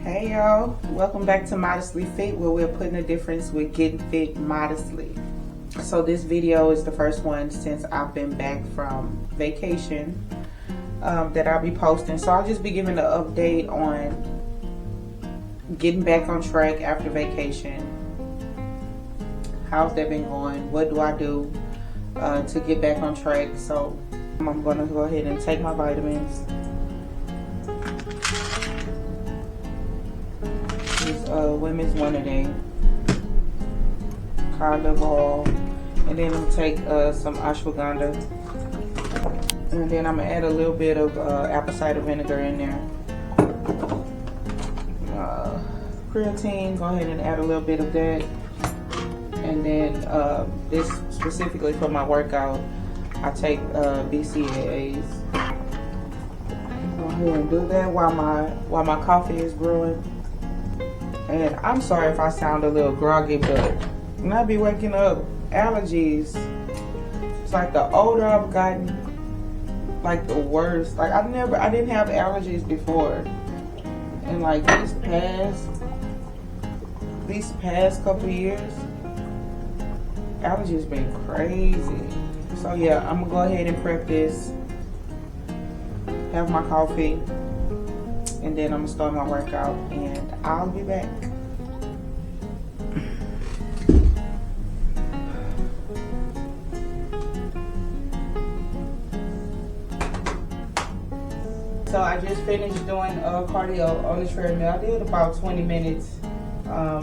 Hey y'all, welcome back to Modestly Fit, where we're putting a difference with getting fit modestly. So this video is the first one since I've been back from vacation that I'll be posting. So I'll just be giving an update on getting back on track after vacation. How's that been going? What do I do to get back on track? So I'm gonna go ahead and take my vitamins. Women's one a day, cod liver oil, and then I'm gonna take some ashwagandha, and then I'm gonna add a little bit of apple cider vinegar in there. Creatine, go ahead and add a little bit of that, and then this specifically for my workout, I take BCAAs. Go ahead and do that while my coffee is brewing. And I'm sorry if I sound a little groggy, but when I be waking up, allergies, it's like the older I've gotten, like the worst. Like I didn't have allergies before. And like these past couple years, allergies been crazy. So yeah, I'm gonna go ahead and prep this, have my coffee, and then I'm gonna start my workout, and I'll be back. So I just finished doing cardio on the treadmill. I did about 20 minutes. I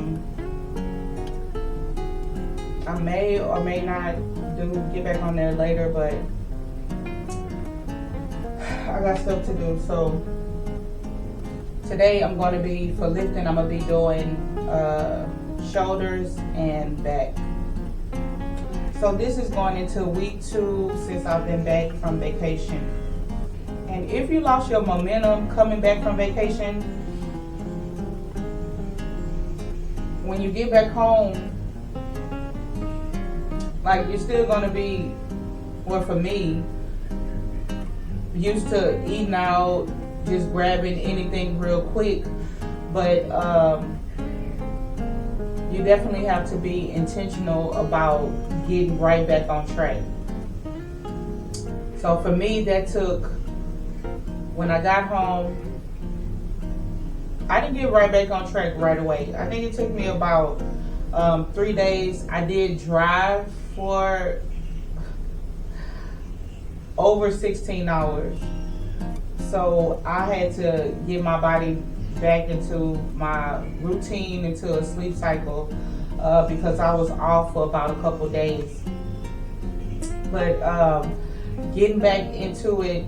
may or may not get back on there later, but I got stuff to do. So today I'm going to be, for lifting, I'm going to be doing shoulders and back. So this is going into week 2 since I've been back from vacation. And if you lost your momentum coming back from vacation, when you get back home, like you're still going to be, well for me, used to eating out, just grabbing anything real quick, but you definitely have to be intentional about getting right back on track. So for me, that took, when I got home, I didn't get right back on track right away. I think it took me about 3 days. I did drive for over 16 hours. So I had to get my body back into my routine, into a sleep cycle, because I was off for about a couple days. But getting back into it,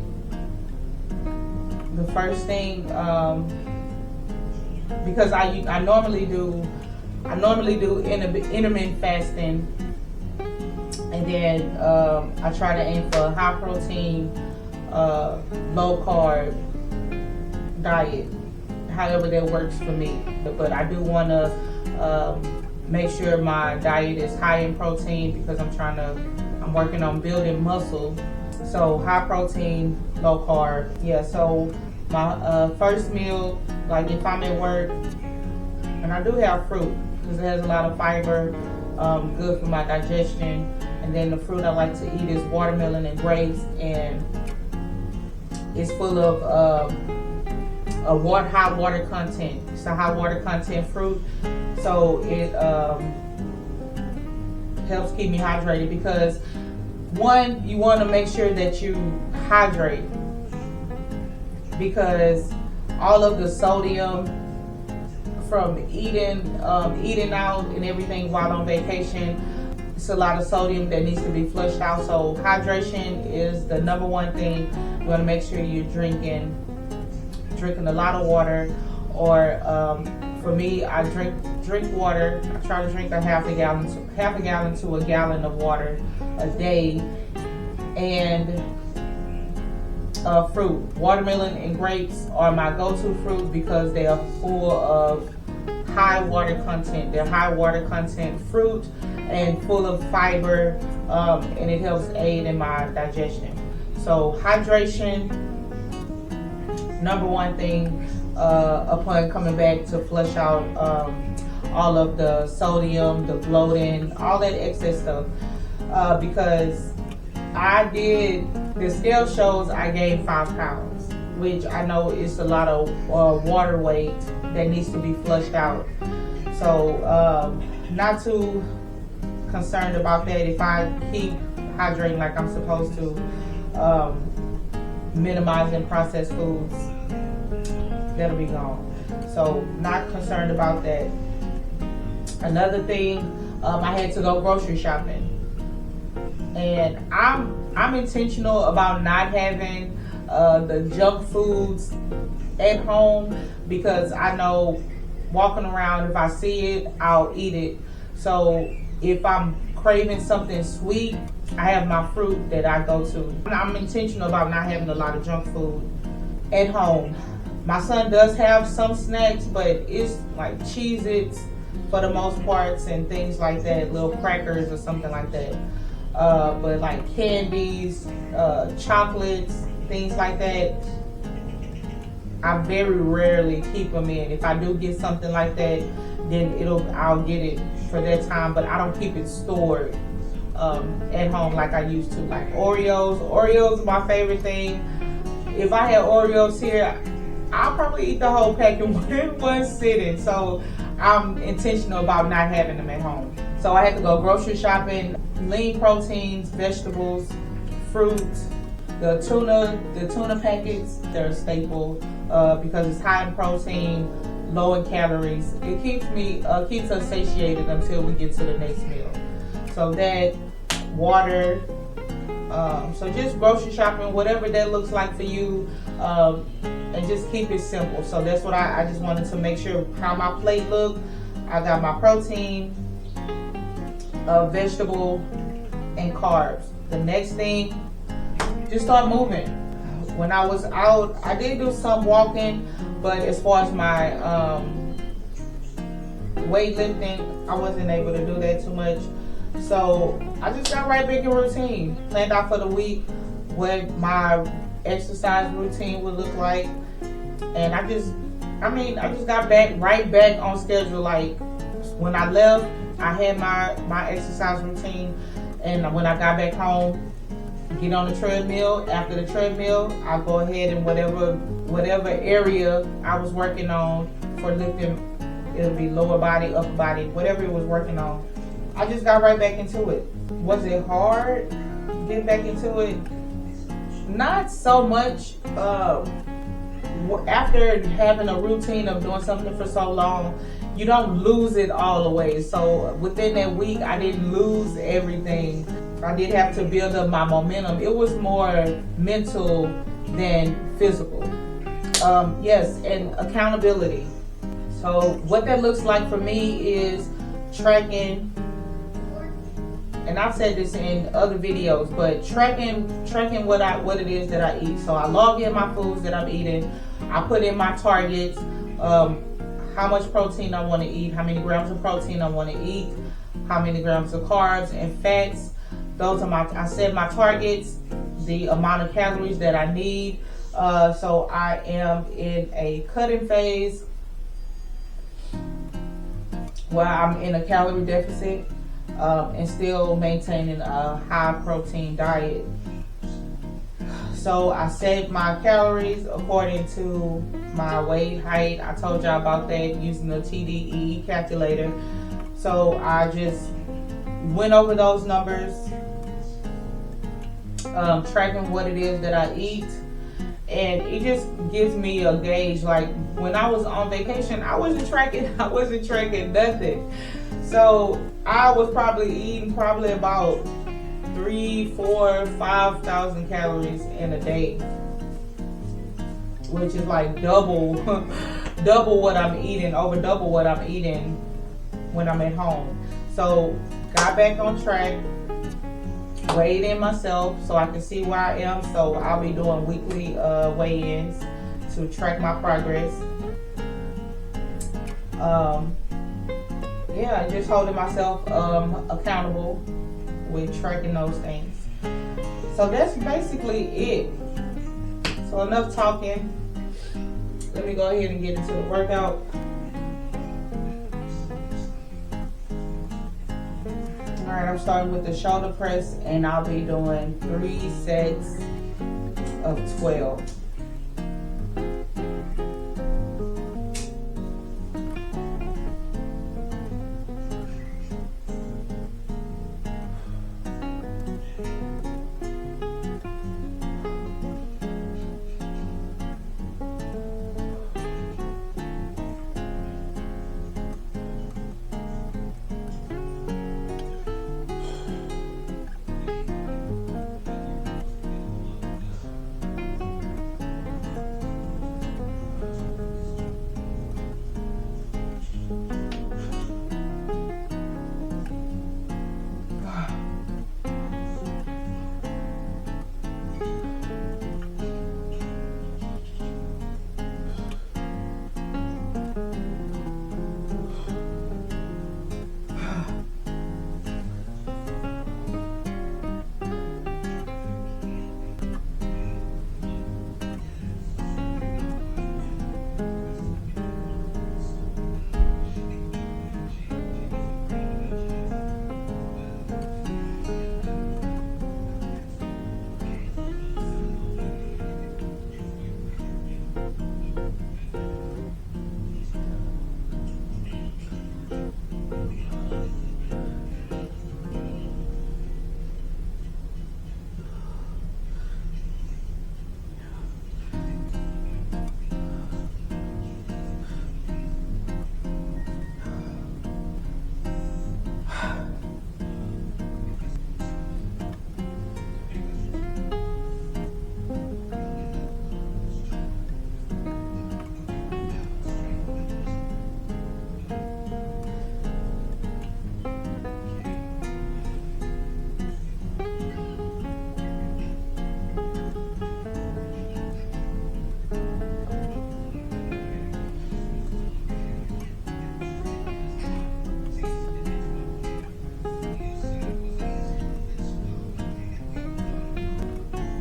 the first thing, because I normally do intermittent fasting, and then I try to aim for a high protein, low carb diet, however that works for me. But I do want to make sure my diet is high in protein, because I'm working on building muscle. So high protein, low carb. Yeah, so my first meal, like if I'm at work, and I do have fruit because it has a lot of fiber, good for my digestion. And then the fruit I like to eat is watermelon and grapes, and it's full of high water content. It's a high water content fruit, so it helps keep me hydrated, because one, you want to make sure that you hydrate, because all of the sodium from eating out and everything while on vacation, it's a lot of sodium that needs to be flushed out. So hydration is the number one thing. You want to make sure you're drinking a lot of water, or for me, I drink water. I try to drink a half a gallon to a gallon of water a day. And fruit, watermelon and grapes are my go-to fruit, because they are full of high water content. They're high water content fruit and full of fiber, and it helps aid in my digestion. So hydration, number one thing. upon coming back to flush out all of the sodium, the bloating, all that excess stuff. Because the scale shows I gained 5 pounds, which I know is a lot of water weight that needs to be flushed out. So not too concerned about that. If I keep hydrating like I'm supposed to, minimizing processed foods, that'll be gone. So not concerned about that. Another thing, I had to go grocery shopping, and I'm intentional about not having the junk foods at home, because I know walking around, if I see it, I'll eat it. So if I'm craving something sweet, I have my fruit that I go to. I'm intentional about not having a lot of junk food at home. My son does have some snacks, but it's like Cheez-Its for the most parts and things like that, little crackers or something like that. But like candies, chocolates, things like that, I very rarely keep them in. If I do get something like that, then I'll get it for that time, but I don't keep it stored at home like I used to. Like Oreos, my favorite thing. If I had Oreos here, I'll probably eat the whole pack in one sitting. So I'm intentional about not having them at home. So I had to go grocery shopping, lean proteins, vegetables, fruit, the tuna packets, they're a staple because it's high in protein, low in calories. It keeps us satiated until we get to the next meal. So that, water, so just grocery shopping, whatever that looks like for you, and just keep it simple. So that's what I just wanted to make sure how my plate looked. I got my protein, vegetable, and carbs. The next thing, just start moving. When I was out, I did do some walking, but as far as my weightlifting, I wasn't able to do that too much. So I just got right back in routine, planned out for the week what my exercise routine would look like, and I just got right back on schedule. Like when I left, I had my exercise routine, and when I got back home, get on the treadmill. After the treadmill, I go ahead and whatever area I was working on for lifting, it'll be lower body, upper body, whatever it was working on. I just got right back into it. Was it hard getting back into it? Not so much. After having a routine of doing something for so long, you don't lose it all the way. So within that week, I didn't lose everything. I did have to build up my momentum. It was more mental than physical. Yes, and accountability. So what that looks like for me is tracking, and I've said this in other videos, but tracking what it is that I eat. So I log in my foods that I'm eating. I put in my targets, how much protein I want to eat, how many grams of protein I want to eat, how many grams of carbs and fats. Those are I set my targets, the amount of calories that I need. So I am in a cutting phase where I'm in a calorie deficit and still maintaining a high protein diet. So I set my calories according to my weight, height. I told y'all about that using the TDEE calculator. So I just went over those numbers, tracking what it is that I eat, and it just gives me a gauge. Like when I was on vacation, I wasn't tracking nothing. So I was probably eating about 3,000, 4,000, 5,000 calories in a day, which is like double what I'm eating, over double what I'm eating when I'm at home. So got back on track, weighed in myself so I can see where I am. So I'll be doing weekly weigh-ins to track my progress. Yeah, just holding myself accountable with tracking those things. So that's basically it. So enough talking. let me go ahead and get into the workout. Alright, I'm starting with the shoulder press, and I'll be doing 3 sets of 12.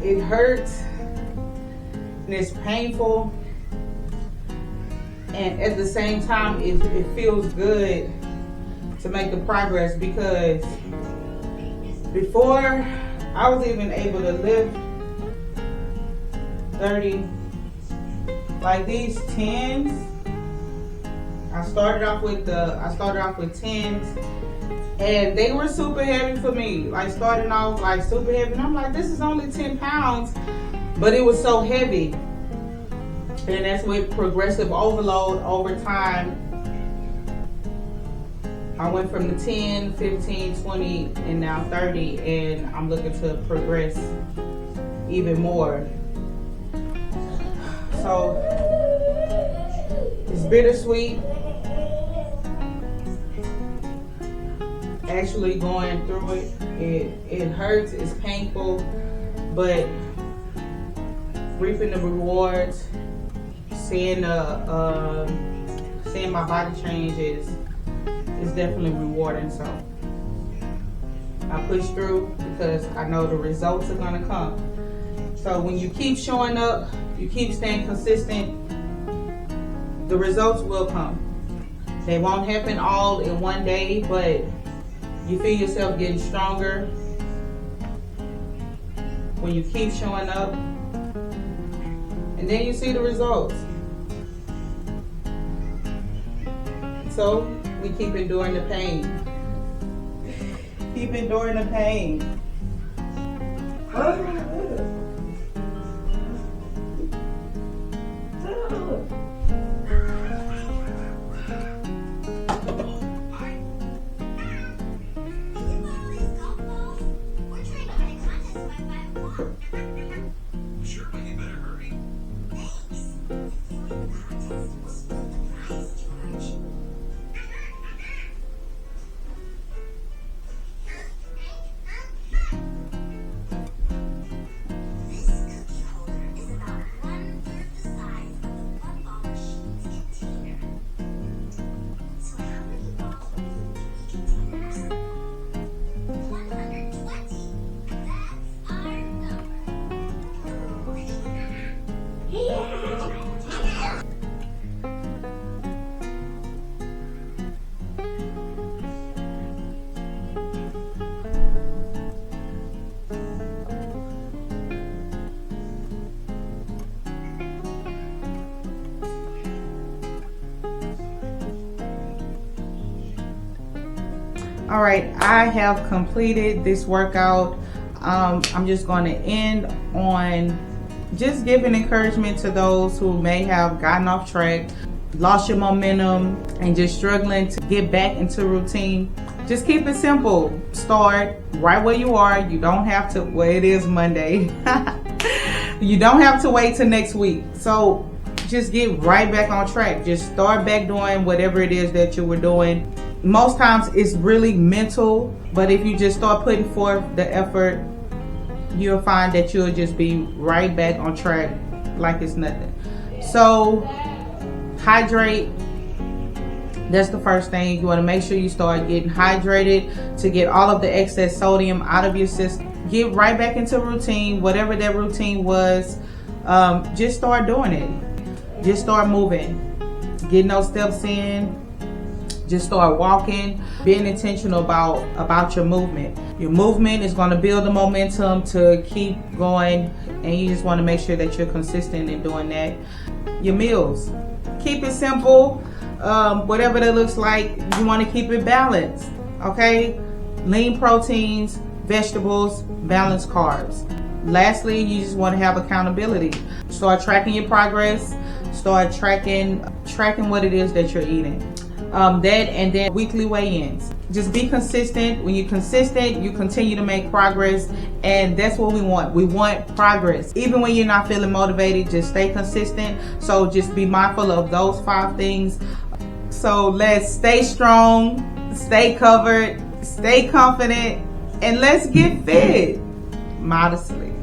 It hurts and it's painful, and at the same time it feels good to make the progress, because before I was even able to lift 30, like these 10s, I started off with 10s, and they were super heavy for me, like starting off like super heavy, and I'm like, this is only 10 pounds, but it was so heavy. And that's with progressive overload over time. I went from the 10, 15, 20, and now 30, and I'm looking to progress even more. So it's bittersweet. Actually going through it hurts, it's painful, but reaping the rewards, seeing my body change is definitely rewarding. So I push through because I know the results are gonna come. So when you keep showing up, you keep staying consistent, the results will come. They won't happen all in one day, but you feel yourself getting stronger when you keep showing up, and then you see the results. So we keep enduring the pain. Keep enduring the pain. All right, I have completed this workout. I'm just going to end on just giving encouragement to those who may have gotten off track, lost your momentum, and just struggling to get back into routine. Just keep it simple. Start right where you are. You don't have to, well, it is Monday. You don't have to wait till next week. So just get right back on track. Just start back doing whatever it is that you were doing. Most times it's really mental, but if you just start putting forth the effort, you'll find that you'll just be right back on track like it's nothing. So hydrate. That's the first thing. You want to make sure you start getting hydrated to get all of the excess sodium out of your system. Get right back into routine, whatever that routine was. Just start doing it. Just start moving. Getting those steps in. Just start walking, being intentional about your movement. Your movement is going to build the momentum to keep going, and you just want to make sure that you're consistent in doing that. Your meals, keep it simple. Whatever that looks like, you want to keep it balanced, okay? Lean proteins, vegetables, balanced carbs. Lastly, you just want to have accountability. Start tracking your progress. Start tracking what it is that you're eating. That, and then weekly weigh-ins. Just be consistent. When you're consistent, you continue to make progress, and that's what we want. We want progress. Even when you're not feeling motivated, just stay consistent. So just be mindful of those 5 things. So let's stay strong, stay covered, stay confident, and let's get fit modestly.